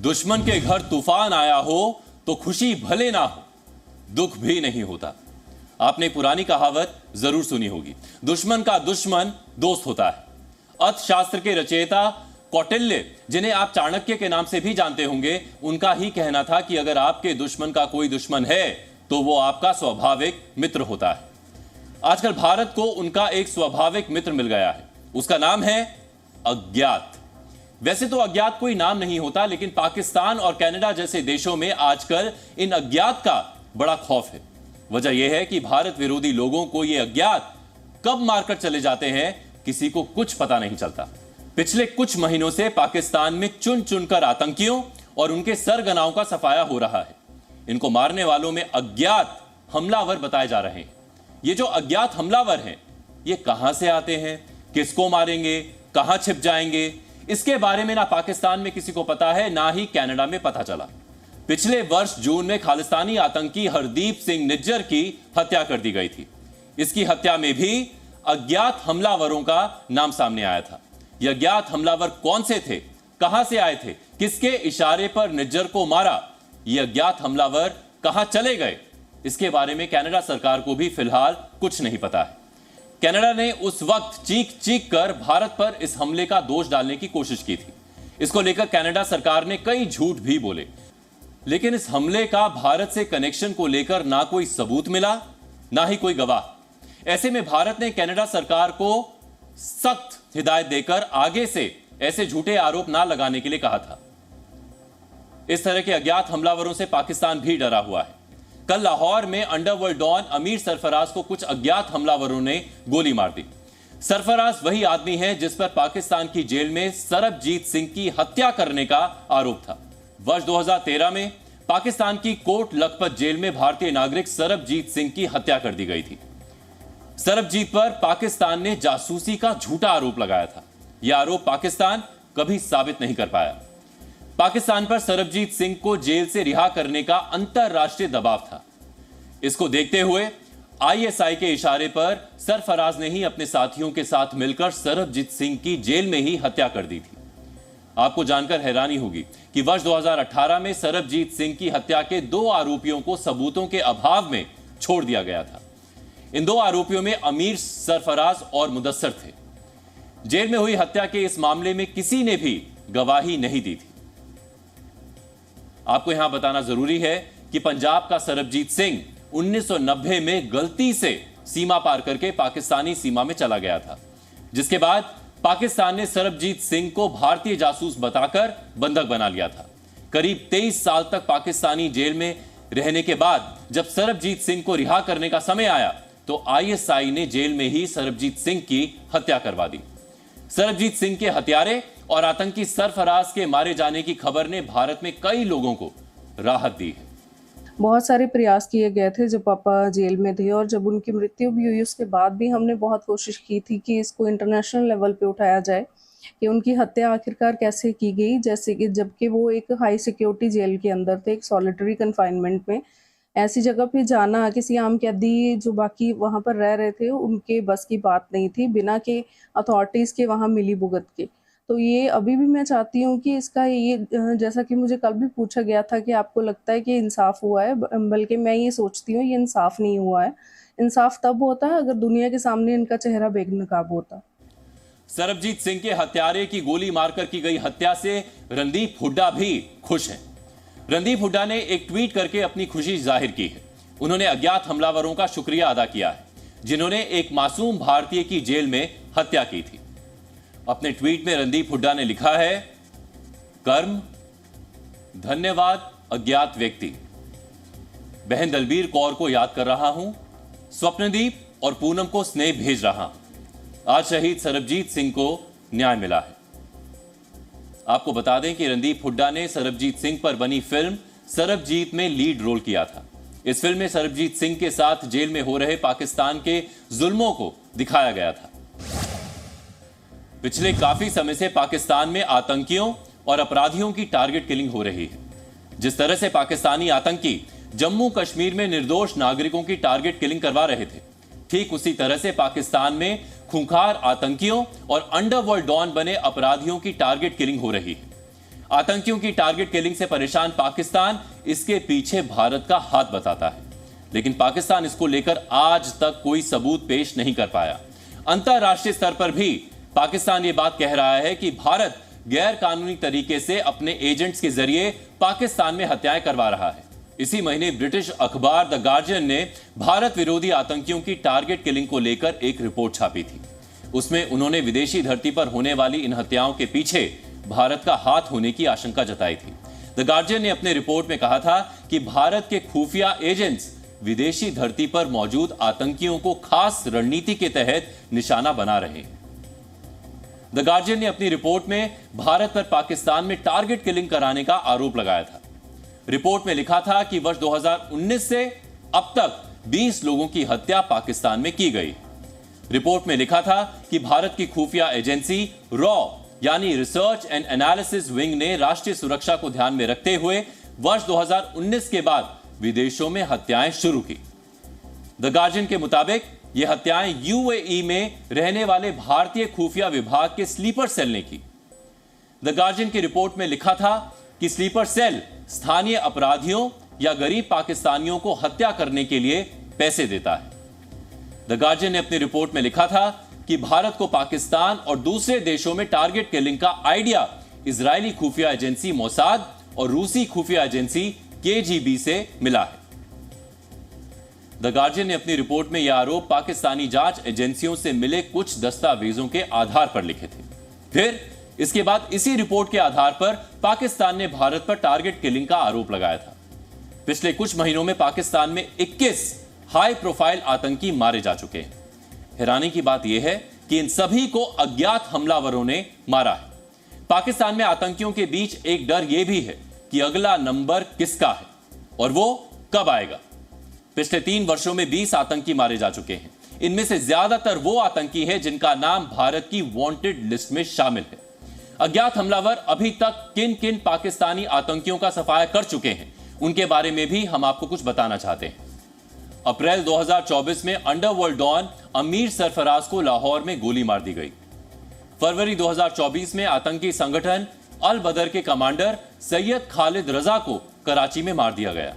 दुश्मन के घर तूफान आया हो तो खुशी भले ना हो, दुख भी नहीं होता। आपने पुरानी कहावत जरूर सुनी होगी, दुश्मन का दुश्मन दोस्त होता है। अर्थशास्त्र के रचयिता कौटिल्य, जिन्हें आप चाणक्य के नाम से भी जानते होंगे, उनका ही कहना था कि अगर आपके दुश्मन का कोई दुश्मन है तो वो आपका स्वाभाविक मित्र होता है। आजकल भारत को उनका एक स्वाभाविक मित्र मिल गया है, उसका नाम है अज्ञात। वैसे तो अज्ञात कोई नाम नहीं होता, लेकिन पाकिस्तान और कनाडा जैसे देशों में आजकल इन अज्ञात का बड़ा खौफ है। वजह यह है कि भारत विरोधी लोगों को ये अज्ञात कब मारकर चले जाते हैं, किसी को कुछ पता नहीं चलता। पिछले कुछ महीनों से पाकिस्तान में चुन चुनकर आतंकियों और उनके सरगनाओं का सफाया हो रहा है। इनको मारने वालों में अज्ञात हमलावर बताए जा रहे हैं। ये जो अज्ञात हमलावर हैं, ये कहां से आते हैं, किसको मारेंगे, कहां छिप जाएंगे, इसके बारे में ना पाकिस्तान में किसी को पता है, ना ही कनाडा में पता चला। पिछले वर्ष जून में खालिस्तानी आतंकी हरदीप सिंह निज्जर की हत्या कर दी गई थी। इसकी हत्या में भी अज्ञात हमलावरों का नाम सामने आया था। ये अज्ञात हमलावर कौन से थे, कहां से आए थे, किसके इशारे पर निज्जर को मारा, ये अज्ञात हमलावर कहां चले गए, इसके बारे में कनाडा सरकार को भी फिलहाल कुछ नहीं पता है। कनाडा ने उस वक्त चीख चीख कर भारत पर इस हमले का दोष डालने की कोशिश की थी। इसको लेकर कनाडा सरकार ने कई झूठ भी बोले, लेकिन इस हमले का भारत से कनेक्शन को लेकर ना कोई सबूत मिला, ना ही कोई गवाह। ऐसे में भारत ने कनाडा सरकार को सख्त हिदायत देकर आगे से ऐसे झूठे आरोप ना लगाने के लिए कहा था। इस तरह के अज्ञात हमलावरों से पाकिस्तान भी डरा हुआ है। कल लाहौर में अंडरवर्ल्ड डॉन अमीर सरफराज को कुछ अज्ञात हमलावरों ने गोली मार दी। सरफराज वही आदमी है जिस पर पाकिस्तान की जेल में सरबजीत सिंह की हत्या करने का आरोप था। वर्ष 2013 में पाकिस्तान की कोट लखपत जेल में भारतीय नागरिक सरबजीत सिंह की हत्या कर दी गई थी। सरबजीत पर पाकिस्तान ने जासूसी का झूठा आरोप लगाया था। यह आरोप पाकिस्तान कभी साबित नहीं कर पाया। पाकिस्तान पर सरबजीत सिंह को जेल से रिहा करने का अंतरराष्ट्रीय दबाव था। इसको देखते हुए आईएसआई के इशारे पर सरफराज ने ही अपने साथियों के साथ मिलकर सरबजीत सिंह की जेल में ही हत्या कर दी थी। आपको जानकर हैरानी होगी कि वर्ष 2018 में सरबजीत सिंह की हत्या के 2 आरोपियों को सबूतों के अभाव में छोड़ दिया गया था। इन 2 आरोपियों में अमीर, सरफराज और मुदस्सर थे। जेल में हुई हत्या के इस मामले में किसी ने भी गवाही नहीं दी थी। आपको यहां बताना जरूरी है कि पंजाब का सरबजीत सिंह 1990 में गलती से सीमा पार करके पाकिस्तानी सीमा में चला गया था, जिसके बाद पाकिस्तान ने सरबजीत सिंह को भारतीय जासूस बताकर बंधक बना लिया था। करीब 23 साल तक पाकिस्तानी जेल में रहने के बाद जब सरबजीत सिंह को रिहा करने का समय आया तो आईएसआई ने जेल में ही सरबजीत सिंह की हत्या करवा दी। सरबजीत सिंह के हत्यारे और आतंकी सरफराज के मारे जाने की खबर ने भारत में कई लोगों को राहत दी है। बहुत सारे प्रयास किए गए थे जब पापा जेल में थे, और जब उनकी मृत्यु भी हुई उसके बाद भी हमने बहुत कोशिश की थी कि इसको इंटरनेशनल लेवल पे उठाया जाए कि उनकी हत्या आखिरकार कैसे की गई। जैसे कि जबकि वो एक हाई सिक्योरिटी जेल के अंदर थे, एक सॉलिटरी कन्फाइनमेंट में, ऐसी जगह पे जाना किसी आम कैदी जो बाकी वहाँ पर रह रहे थे उनके बस की बात नहीं थी, बिना के अथॉरिटीज़ के वहाँ मिली भुगत के। तो ये अभी भी मैं चाहती हूँ कि इसका ये, जैसा कि मुझे कल भी पूछा गया था कि आपको लगता है कि इंसाफ हुआ है, बल्कि मैं ये सोचती हूँ ये इंसाफ नहीं हुआ है। इंसाफ तब होता है अगर दुनिया के सामने इनका चेहरा बेनकाब होता। सरबजीत सिंह के हत्यारे की गोली मारकर की गई हत्या से रणदीप हुड्डा भी खुश हैं। रणदीप हुड्डा ने एक ट्वीट करके अपनी खुशी जाहिर की है। उन्होंने अज्ञात हमलावरों का शुक्रिया अदा किया है जिन्होंने एक मासूम भारतीय की जेल में हत्या की थी। अपने ट्वीट में रणदीप हुड्डा ने लिखा है, कर्म, धन्यवाद अज्ञात व्यक्ति, बहन दलबीर कौर को याद कर रहा हूं, स्वप्नदीप और पूनम को स्नेह भेज रहा हूं। आज शहीद सरबजीत सिंह को न्याय मिला है। आपको बता दें कि रणदीप हुड्डा ने सरबजीत सिंह पर बनी फिल्म सरबजीत में लीड रोल किया था। इस फिल्म में सरबजीत सिंह के साथ जेल में हो रहे पाकिस्तान के जुल्मों को दिखाया गया था। पिछले काफी समय से पाकिस्तान में आतंकियों और अपराधियों की टारगेट किलिंग हो रही है। जिस तरह से पाकिस्तानी आतंकी जम्मू कश्मीर में निर्दोष नागरिकों की टारगेट किलिंग करवा रहे थे, ठीक उसी तरह से पाकिस्तान में खूंखार आतंकियों और अंडरवर्ल्ड डॉन बने अपराधियों की टारगेट किलिंग हो रही है। आतंकियों की टारगेट किलिंग से परेशान पाकिस्तान इसके पीछे भारत का हाथ बताता है, लेकिन पाकिस्तान इसको लेकर आज तक कोई सबूत पेश नहीं कर पाया। अंतरराष्ट्रीय स्तर पर भी पाकिस्तान ये बात कह रहा है कि भारत गैर कानूनी तरीके से अपने एजेंट्स के जरिए पाकिस्तान में हत्याएं करवा रहा है। इसी महीने ब्रिटिश अखबार द गार्जियन ने भारत विरोधी आतंकियों की टारगेट किलिंग को लेकर एक रिपोर्ट छापी थी। उसमें उन्होंने विदेशी धरती पर होने वाली इन हत्याओं के पीछे भारत का हाथ होने की आशंका जताई थी। द गार्जियन ने अपने रिपोर्ट में कहा था कि भारत के खुफिया एजेंट्स विदेशी धरती पर मौजूद आतंकियों को खास रणनीति के तहत निशाना बना रहे हैं। द गार्जियन ने अपनी रिपोर्ट में भारत पर पाकिस्तान में टारगेट किलिंग कराने का आरोप लगाया था। रिपोर्ट में लिखा था कि वर्ष 2019 से अब तक 20 लोगों की हत्या पाकिस्तान में की गई। रिपोर्ट में लिखा था कि भारत की खुफिया एजेंसी रॉ यानी रिसर्च एंड एनालिसिस विंग ने राष्ट्रीय सुरक्षा को ध्यान में रखते हुए वर्ष 2019 के बाद विदेशों में हत्याएं शुरू की। द गार्जियन के मुताबिक ये हत्याएं यूएई में रहने वाले भारतीय खुफिया विभाग के स्लीपर सेल ने की। द गार्जियन की रिपोर्ट में लिखा था कि स्लीपर सेल स्थानीय अपराधियों या गरीब पाकिस्तानियों को हत्या करने के लिए पैसे देता है। द गार्जियन ने अपनी रिपोर्ट में लिखा था कि भारत को पाकिस्तान और दूसरे देशों में टारगेट किलिंग का आइडिया इजरायली खुफिया एजेंसी मोसाद और रूसी खुफिया एजेंसी केजीबी से मिला है। द गार्जियन ने अपनी रिपोर्ट में यह आरोप पाकिस्तानी जांच एजेंसियों से मिले कुछ दस्तावेजों के आधार पर लिखे थे। फिर इसके बाद इसी रिपोर्ट के आधार पर पाकिस्तान ने भारत पर टारगेट किलिंग का आरोप लगाया था। पिछले कुछ महीनों में पाकिस्तान में 21 हाई प्रोफाइल आतंकी मारे जा चुके हैं। हैरानी की बात यह है कि इन सभी को अज्ञात हमलावरों ने मारा है। पाकिस्तान में आतंकियों के बीच एक डर यह भी है कि अगला नंबर किसका है और वो कब आएगा। पिछले 3 वर्षों में 20 आतंकी मारे जा चुके हैं। इनमें से ज्यादातर वो आतंकी हैं जिनका नाम भारत की वांटेड लिस्ट में शामिल है। अज्ञात हमलावर अभी तक किन किन पाकिस्तानी आतंकियों का सफाया कर चुके हैं, उनके बारे में भी हम आपको कुछ बताना चाहते हैं। अप्रैल 2024 में अंडरवर्ल्ड डॉन अमीर सरफराज को लाहौर में गोली मार दी गई। फरवरी 2024 में आतंकी संगठन अल बदर के कमांडर सैयद खालिद रजा को कराची में मार दिया गया।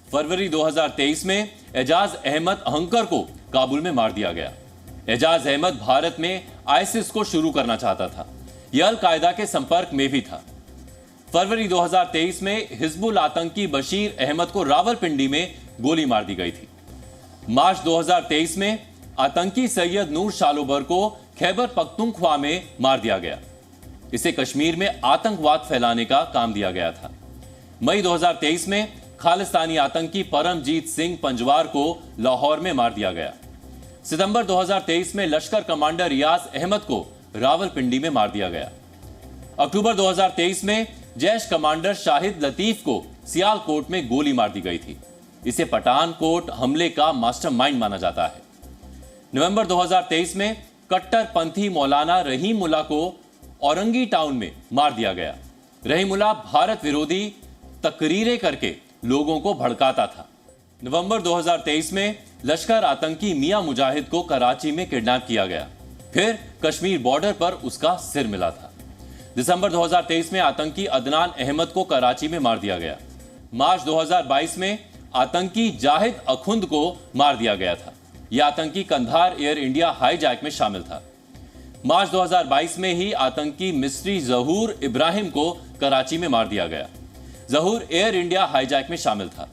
फरवरी 2023 में एजाज अहमद अहंकर को काबुल में मार दिया गया। एजाज अहमद भारत में आईसिस को शुरू करना चाहता था। यह अल कायदा के संपर्क में भी था। फरवरी 2023 में हिजबुल आतंकी बशीर अहमद को रावलपिंडी में गोली मार दी गई थी। मार्च 2023 में आतंकी सैयद नूर शालोबर को खैबर पख्तूनख्वा में मार दिया गया। इसे कश्मीर में आतंकवाद फैलाने का काम दिया गया था। मई 2023 में खालिस्तानी आतंकी परमजीत सिंह पंजवार को लाहौर में मार दिया गया। सितंबर 2023 में लश्कर कमांडर रियाज अहमद को रावलपिंडी में मार दिया गया। अक्टूबर 2023 में जैश कमांडर शाहिद लतीफ को सियालकोट में गोली मार दी गई थी। इसे पठानकोट हमले का मास्टरमाइंड माना जाता है। नवंबर 2023 में कट्टरपंथी मौलाना रहीमुल्लाह को औरंगी टाउन में मार दिया गया। रहीमुल्लाह भारत विरोधी तकरीरें करके लोगों को भड़काता था। नवंबर 2023 में लश्कर आतंकी मियां मुजाहिद को कराची में किडनैप किया गया। फिर कश्मीर बॉर्डर पर उसका सिर मिला था। दिसंबर 2023 में आतंकी अदनान अहमद को कराची में मार दिया गया। मार्च 2022 में आतंकी जाहिद अखुंद को मार दिया गया था। यह आतंकी कंधार एयर इंडिया हाईजैक में शामिल था। मार्च 2022 में ही आतंकी मिस्री जहूर इब्राहिम को कराची में मार दिया गया। जहूर एयर इंडिया हाईजैक में शामिल था।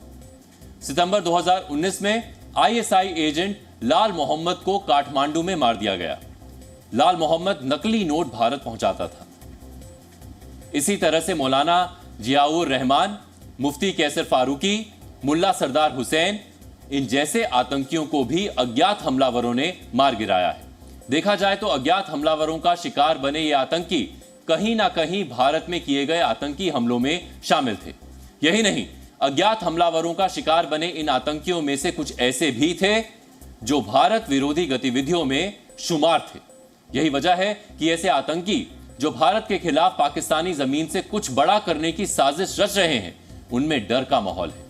सितंबर 2019 में आईएसआई एजेंट लाल मोहम्मद को काठमांडू में मार दिया गया। लाल मोहम्मद नकली नोट भारत पहुंचाता था। इसी तरह से मौलाना जियाउर रहमान, मुफ्ती कैसर फारूकी, मुल्ला सरदार हुसैन, इन जैसे आतंकियों को भी अज्ञात हमलावरों ने मार गिराया है। देखा जाए तो अज्ञात हमलावरों का शिकार बने ये आतंकी कहीं ना कहीं भारत में किए गए आतंकी हमलों में शामिल थे। यही नहीं, अज्ञात हमलावरों का शिकार बने इन आतंकियों में से कुछ ऐसे भी थे जो भारत विरोधी गतिविधियों में शुमार थे। यही वजह है कि ऐसे आतंकी जो भारत के खिलाफ पाकिस्तानी जमीन से कुछ बड़ा करने की साजिश रच रहे हैं, उनमें डर का माहौल है।